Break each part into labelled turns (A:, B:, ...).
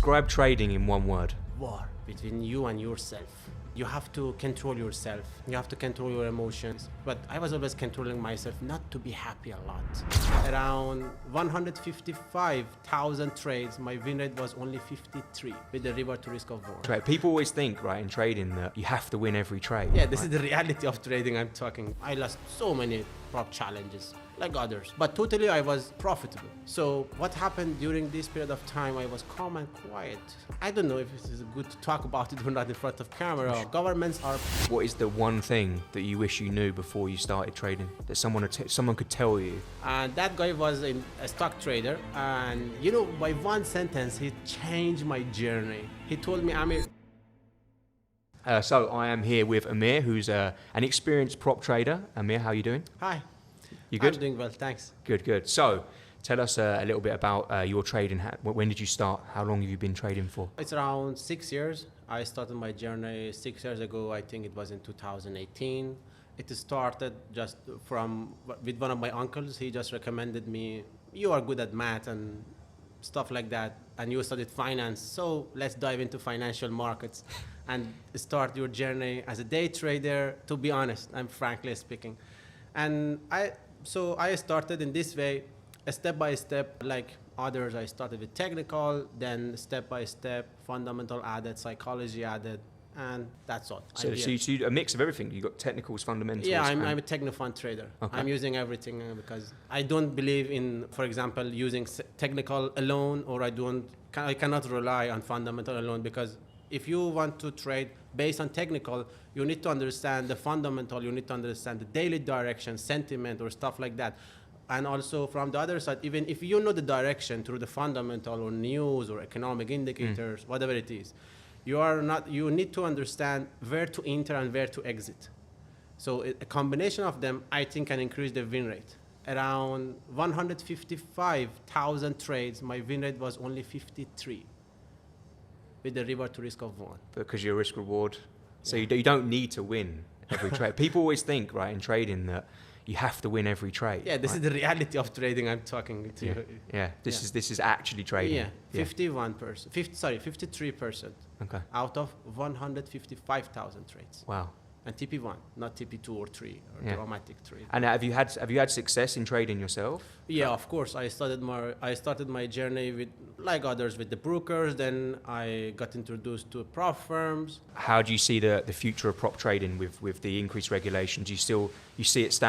A: Describe trading in one word.
B: War between you and yourself. You have to control yourself. You have to control your emotions. But I was always controlling myself not to be happy a lot. Around 155,000 trades, my win rate was only 53 with the reward to risk of 1.
A: People always think, right, in trading that you have to win every trade.
B: Yeah, this is the reality of trading I'm talking. I lost so many prop challenges like others, but totally I was profitable. So what happened during this period of time, I was calm and quiet. I don't know if it is good to talk about it or not in front of camera. Governments are...
A: What is the one thing that you wish you knew before you started trading that someone could tell you?
B: And that guy was a stock trader, and you know, by one sentence, he changed my journey. He told me, Amir.
A: So I am here with Amir, who's an experienced prop trader. Amir, how are you doing?
B: Hi.
A: You good?
B: I'm doing well, thanks.
A: Good. So tell us a little bit about your trading. When did you start? How long have you been trading for?
B: It's around 6 years. I started my journey 6 years ago. I think it was in 2018. It started just with one of my uncles. He just recommended me, you are good at math and stuff like that, and you studied finance, so let's dive into financial markets and start your journey as a day trader. To be honest, I'm frankly speaking. And I started in this way, step by step, like others. I started with technical, then step by step, fundamental added, psychology added, and that's all.
A: So you a mix of everything. You got technicals, fundamentals.
B: Yeah, I'm a techno-fund trader.
A: Okay.
B: I'm using everything because I don't believe in, for example, using technical alone, or I cannot rely on fundamental alone, because if you want to trade based on technical, you need to understand the fundamental, you need to understand the daily direction, sentiment, or stuff like that. And also from the other side, even if you know the direction through the fundamental or news or economic indicators, whatever it is, you need to understand where to enter and where to exit. So a combination of them, I think, can increase the win rate. Around 155,000 trades, my win rate was only 53 with the reward to risk of 1.
A: Because you're risk reward. So you don't need to win every trade. People always think, right, in trading that you have to win every trade.
B: Yeah, this is the reality of trading I'm talking to you.
A: Yeah, this is actually trading.
B: Yeah, 53% out of 155,000 trades.
A: Wow.
B: And TP1, not TP2 or 3 or dramatic trade.
A: And have you had success in trading yourself?
B: Yeah, of course. I started my journey with, like others, with the brokers. Then I got introduced to prop firms.
A: How do you see the future of prop trading with the increased regulations? You see it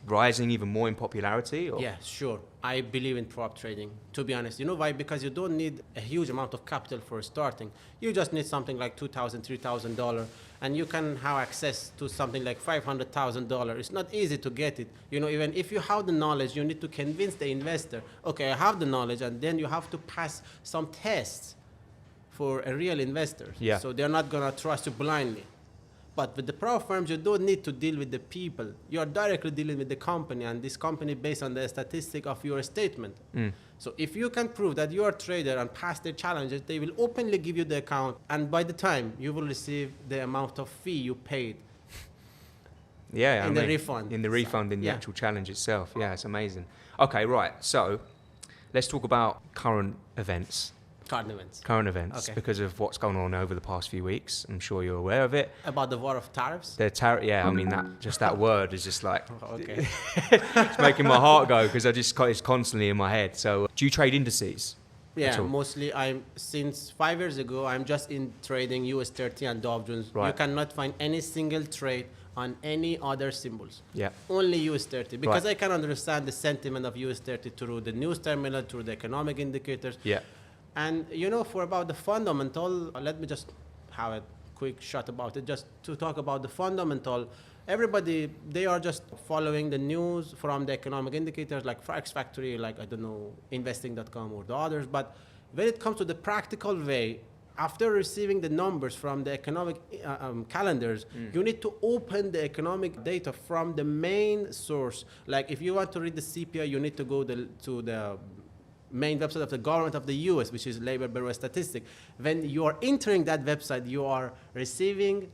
A: rising even more in popularity? Or?
B: Yeah, sure. I believe in prop trading, to be honest. You know why? Because you don't need a huge amount of capital for starting. You just need something like $2,000, $3,000, and you can have access to something like $500,000. It's not easy to get it. You know, even if you have the knowledge, you need to convince the investor, okay, I have the knowledge, and then you have to pass some tests for a real investor.
A: Yeah.
B: So they're not gonna trust you blindly. But with the prop firms, you don't need to deal with the people. You are directly dealing with the company, and this company based on the statistic of your statement. So if you can prove that you are a trader and pass their challenges, they will openly give you the account, and by the time you will receive the amount of fee you paid.
A: Yeah,
B: the refund.
A: In the refund, in the actual challenge itself. Yeah, it's amazing. Okay, right. So let's talk about current events. Current events,
B: okay.
A: Because of what's going on over the past few weeks. I'm sure you're aware of it.
B: About the war of tariffs?
A: Yeah, I mean, that word is just like,
B: okay.
A: It's making my heart go, because it's constantly in my head. So do you trade indices?
B: Yeah, mostly since 5 years ago, I'm just in trading US 30 and Dow Jones.
A: Right.
B: You cannot find any single trade on any other symbols.
A: Yeah.
B: Only US 30, because
A: Right.
B: I can understand the sentiment of US 30 through the news terminal, through the economic indicators.
A: Yeah.
B: And you know, for about the fundamental, let me just have a quick shot about it, just to talk about the fundamental. Everybody, they are just following the news from the economic indicators like Forex Factory, like, I don't know, investing.com or the others. But when it comes to the practical way, after receiving the numbers from the economic calendars, you need to open the economic data from the main source. Like if you want to read the CPI, you need to go to the main website of the government of the US, which is Labor Bureau Statistics. When you are entering that website, you are receiving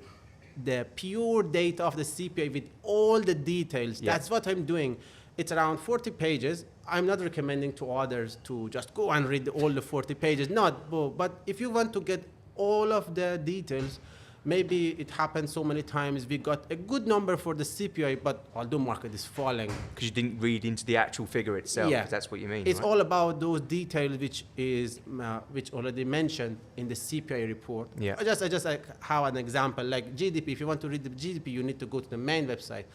B: the pure data of the CPI with all the details.
A: Yeah.
B: That's what I'm doing. It's around 40 pages. I'm not recommending to others to just go and read all the 40 pages. But if you want to get all of the details, maybe it happened so many times. We got a good number for the CPI, but although market is falling.
A: Because you didn't read into the actual figure itself,
B: Yeah.
A: if that's what you mean.
B: It's
A: right?
B: all about those details which already mentioned in the CPI report.
A: Yeah.
B: I just like how an example, like GDP. If you want to read the GDP, you need to go to the main website.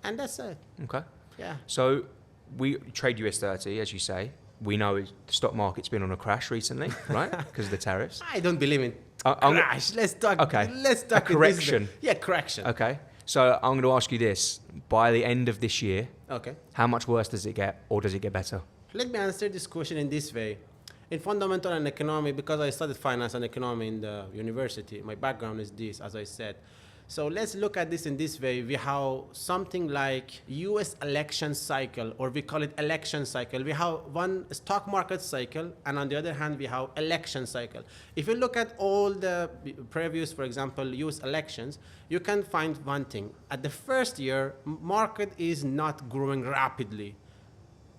B: And that's it.
A: Okay.
B: Yeah.
A: So we trade US 30, as you say. We know the stock market's been on a crash recently, right? Because of the tariffs.
B: I don't believe in
A: I'm-
B: crash. Let's talk.
A: Okay.
B: Let's talk.
A: A correction.
B: Yeah, correction.
A: Okay. So I'm going to ask you this. By the end of this year,
B: Okay.
A: how much worse does it get, or does it get better?
B: Let me answer this question in this way. In fundamental and economy, because I studied finance and economy in the university, my background is this, as I said. So let's look at this in this way. We have something like US election cycle, or we call it election cycle. We have one stock market cycle, and on the other hand, we have election cycle. If you look at all the previous, for example, US elections, you can find one thing. At the first year, market is not growing rapidly.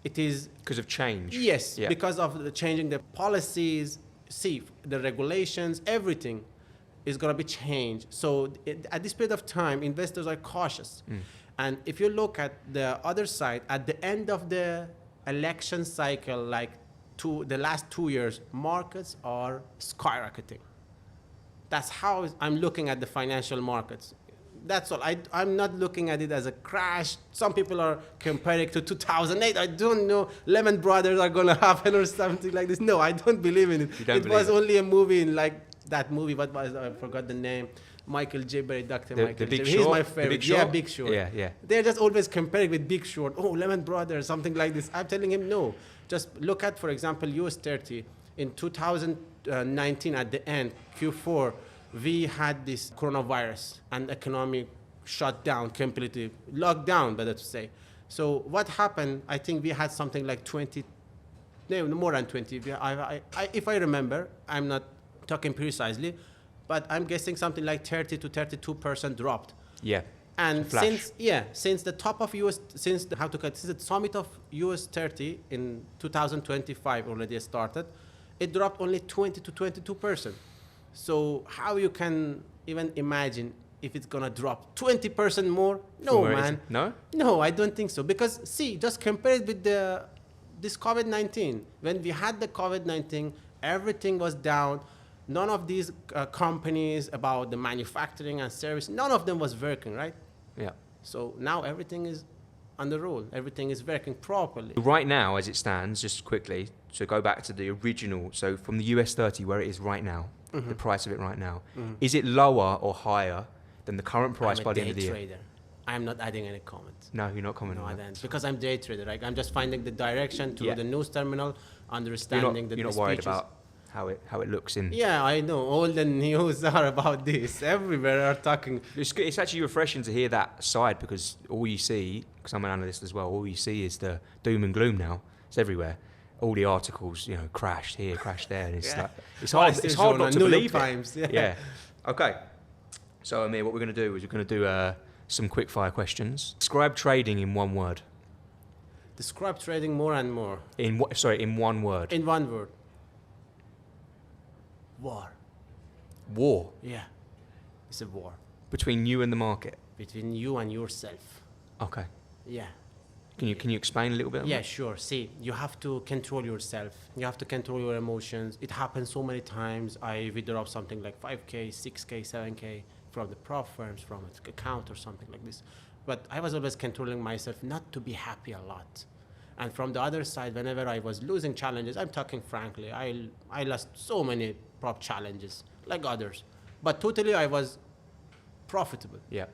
B: It is
A: Because of change.
B: yes,
A: Yeah.
B: because of the changing the policies, the regulations, everything is going to be changed. So at this period of time, investors are cautious. And if you look at the other side, at the end of the election cycle, like the last 2 years, markets are skyrocketing. That's how I'm looking at the financial markets. That's all. I'm not looking at it as a crash. Some people are comparing to 2008. I don't know. Lehman Brothers are going to happen or something like this. No, I don't believe in it.
A: You don't
B: It
A: believe
B: was
A: it?
B: only a movie in like that movie. What was I forgot the name. Michael J. Berry, Dr. Michael
A: The Big
B: J.
A: Short?
B: He's my
A: The
B: favorite.
A: Big
B: Yeah,
A: Short?
B: Big Short.
A: Yeah, yeah.
B: They're just always comparing with Big Short. Oh, Lehman Brothers, something like this. I'm telling him no. Just look at, for example, US 30 in 2019 at the end, Q4, we had this coronavirus and economic shut down completely, locked down, better to say. So what happened? I think we had something like 20, no, more than 20. If I remember, I'm not talking precisely, but I'm guessing something like 30 to 32% dropped.
A: Yeah.
B: And
A: Flash.
B: since the top of US, since the summit of US 30 in 2025 already started, it dropped only 20 to 22%. So how you can even imagine if it's gonna drop 20% more? No,
A: Where is
B: man.
A: it? No?
B: No, I don't think so. Because see, just compare it with this COVID-19. When we had the COVID-19, everything was down. None of these companies about the manufacturing and service, none of them was working, right?
A: Yeah.
B: So now everything is on the roll. Everything is working properly.
A: Right now, as it stands, just quickly, so go back to the original, so from the US 30, where it is right now, the price of it right now, is it lower or higher than the current price by the end of the year?
B: I'm a day trader. I'm not adding any comments.
A: No, you're not commenting
B: No, I
A: on that.
B: don't. Because I'm day trader, right? I'm just finding the direction through
A: Yeah.
B: the news terminal,
A: You're
B: understanding
A: not,
B: the
A: you're not worried
B: speeches.
A: about how it looks in...
B: Yeah, I know. All the news are about this. Everywhere are talking.
A: It's actually refreshing to hear that side, because all you see, because I'm an analyst as well, all you see is the doom and gloom now. It's everywhere. All the articles, crashed here, crashed there, and it's
B: Yeah.
A: like it's hard not to
B: New York
A: believe
B: Times,
A: it.
B: yeah.
A: Okay. So Amir, what we're going to do is we're going to do some quickfire questions. Describe trading in one word.
B: Describe trading more and more.
A: In one word.
B: In one word. War.
A: War
B: Yeah. It's a war
A: between you and the market.
B: between you and yourself.
A: Okay.
B: Yeah.
A: Can you explain a little bit? on
B: Yeah,
A: that?
B: sure. See, you have to control yourself. You have to control your emotions. It happens so many times. I withdraw something like 5K, 6K, 7K from the prop firms, from an account or something like this. But I was always controlling myself not to be happy a lot. And from the other side, whenever I was losing challenges, I'm talking frankly, I lost so many prop challenges like others. But totally I was profitable.
A: Yeah.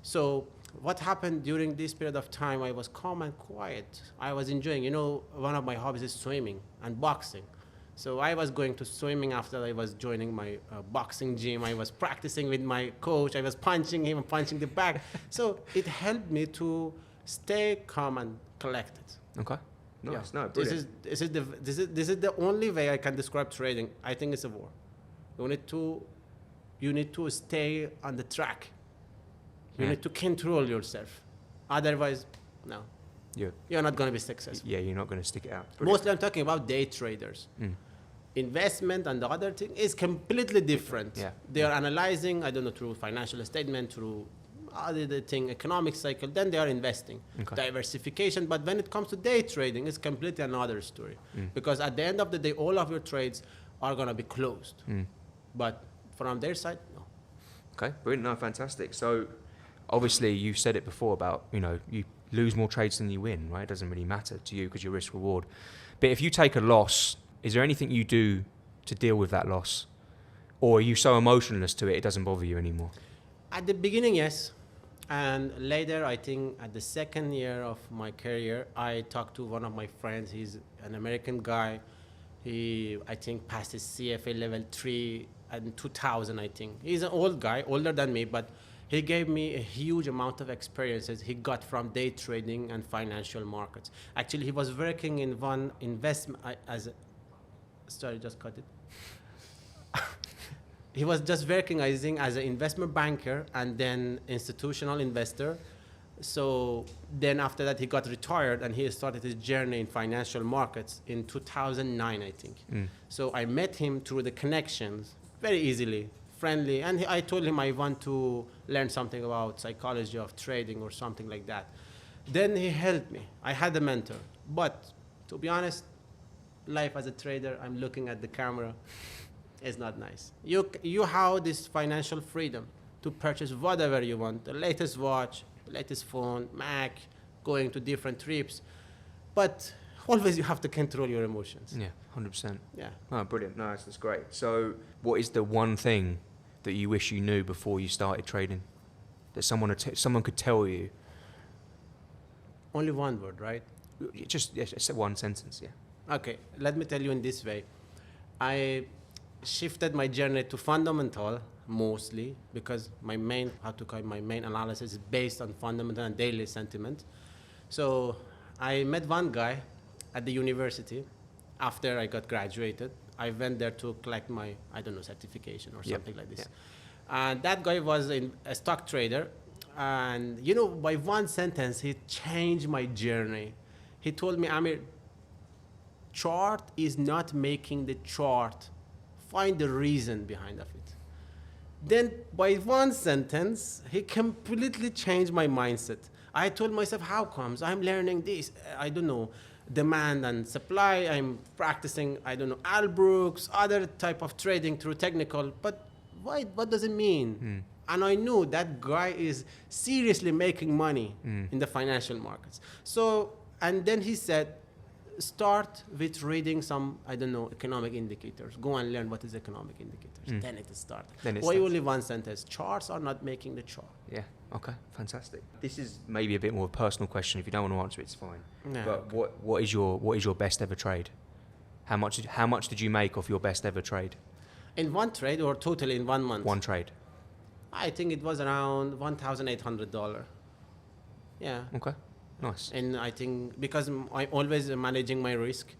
B: So what happened during this period of time, I was calm and quiet. I was enjoying, one of my hobbies is swimming and boxing. So I was going to swimming after I was joining my boxing gym. I was practicing with my coach. I was punching him and punching the bag. So it helped me to stay calm and collected.
A: Okay. Nice.
B: Yeah.
A: No, brilliant.
B: This is the only way I can describe trading. I think it's a war. You need to stay on the track. You
A: Yeah.
B: need to control yourself. Otherwise, no. you're not going to be successful.
A: Yeah, you're not going to stick it out.
B: Mostly I'm talking about day traders. Investment and the other thing is completely different.
A: Yeah.
B: They are analyzing, I don't know, through financial statement, through other thing, economic cycle, then they are investing.
A: Okay.
B: Diversification, but when it comes to day trading, it's completely another story. Because at the end of the day, all of your trades are going to be closed. But from their side, no.
A: Okay, brilliant. No, fantastic. So obviously you said it before about, you lose more trades than you win, right? It doesn't really matter to you because you're risk reward. But if you take a loss, is there anything you do to deal with that loss? Or are you so emotionless to it, it doesn't bother you anymore?
B: At the beginning, yes. And later, I think at the second year of my career, I talked to one of my friends. He's an American guy. He, I think, passed his CFA level 3 in 2000, I think. He's an old guy, older than me, but he gave me a huge amount of experiences he got from day trading and financial markets. Actually, he was working in one investment sorry, just cut it. He was just working, I think, as an investment banker and then institutional investor. So then after that, he got retired and he started his journey in financial markets in 2009, I think. So I met him through the connections very easily, friendly. And I told him I want to learn something about psychology of trading or something like that. Then he helped me. I had a mentor. But to be honest, life as a trader, I'm looking at the camera. It's not nice. You have this financial freedom to purchase whatever you want, the latest watch, the latest phone, Mac, going to different trips. But always you have to control your emotions.
A: Yeah, 100%.
B: Yeah.
A: Oh, brilliant. Nice, that's great. So what is the one thing that you wish you knew before you started trading? That someone could tell you?
B: Only one word, right?
A: Just one sentence, yeah.
B: Okay, let me tell you in this way. I shifted my journey to fundamental mostly because my main analysis is based on fundamental and daily sentiment. So I met one guy at the university after I got graduated. I went there to collect my, certification or something like this.
A: Yep.
B: And that guy was a stock trader. And, by one sentence, he changed my journey. He told me, Amir, chart is not making the chart. Find the reason behind of it. Then by one sentence, he completely changed my mindset. I told myself, how comes? I'm learning this, demand and supply. I'm practicing, Albrook's, other type of trading through technical. But what does it mean? And I knew that guy is seriously making money in the financial markets. So, and then he said, start with reading some, economic indicators. Go and learn what is economic indicators. Then it starts. Why only one sentence? Charts are not making the chart.
A: Yeah. Okay. Fantastic. This is maybe a bit more of a personal question. If you don't want to answer it, it's fine.
B: No,
A: but okay. What is your best ever trade? How much did you make off your best ever trade?
B: In one trade or totally in 1 month?
A: One trade.
B: I think it was around $1,800. Yeah.
A: Okay. Nice.
B: And I think because I'm always managing my risk,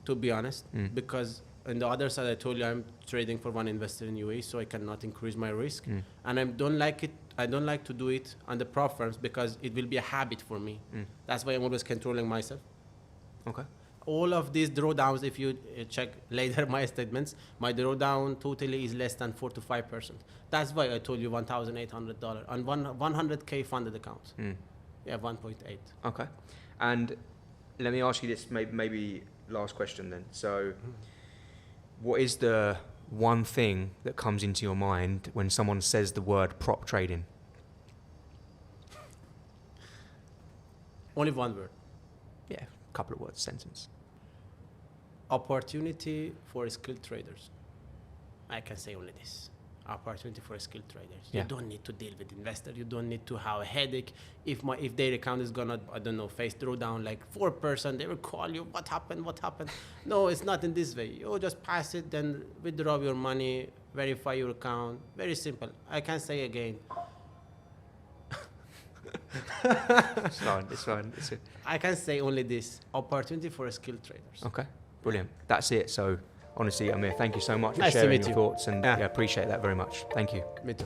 B: to be honest, because on the other side, I told you I'm trading for one investor in UAE, so I cannot increase my risk. And I don't like it. I don't like to do it on the prop firms because it will be a habit for me. That's why I'm always controlling myself.
A: Okay.
B: All of these drawdowns, if you check later my statements, my drawdown totally is less than 4 to 5%. That's why I told you $1,800 on 100K funded accounts. Yeah, 1.8.
A: Okay. And let me ask you this, maybe last question then. So what is the one thing that comes into your mind when someone says the word prop trading?
B: Only one word.
A: Yeah, a couple of words, sentence.
B: Opportunity for skilled traders. I can say only this. Opportunity for skilled traders.
A: Yeah.
B: You don't need to deal with investors. You don't need to have a headache. If their account is gonna, face drawdown like 4%, they will call you. What happened? No, it's not in this way. You just pass it, then withdraw your money, verify your account. Very simple. I can say again.
A: It's fine.
B: I can say only this. Opportunity for skilled traders.
A: Okay, brilliant. That's it. So honestly, Amir, thank you so much for
B: Nice to
A: sharing
B: meet
A: your
B: you.
A: thoughts, and
B: Yeah.
A: appreciate that very much. Thank you.
B: Me too.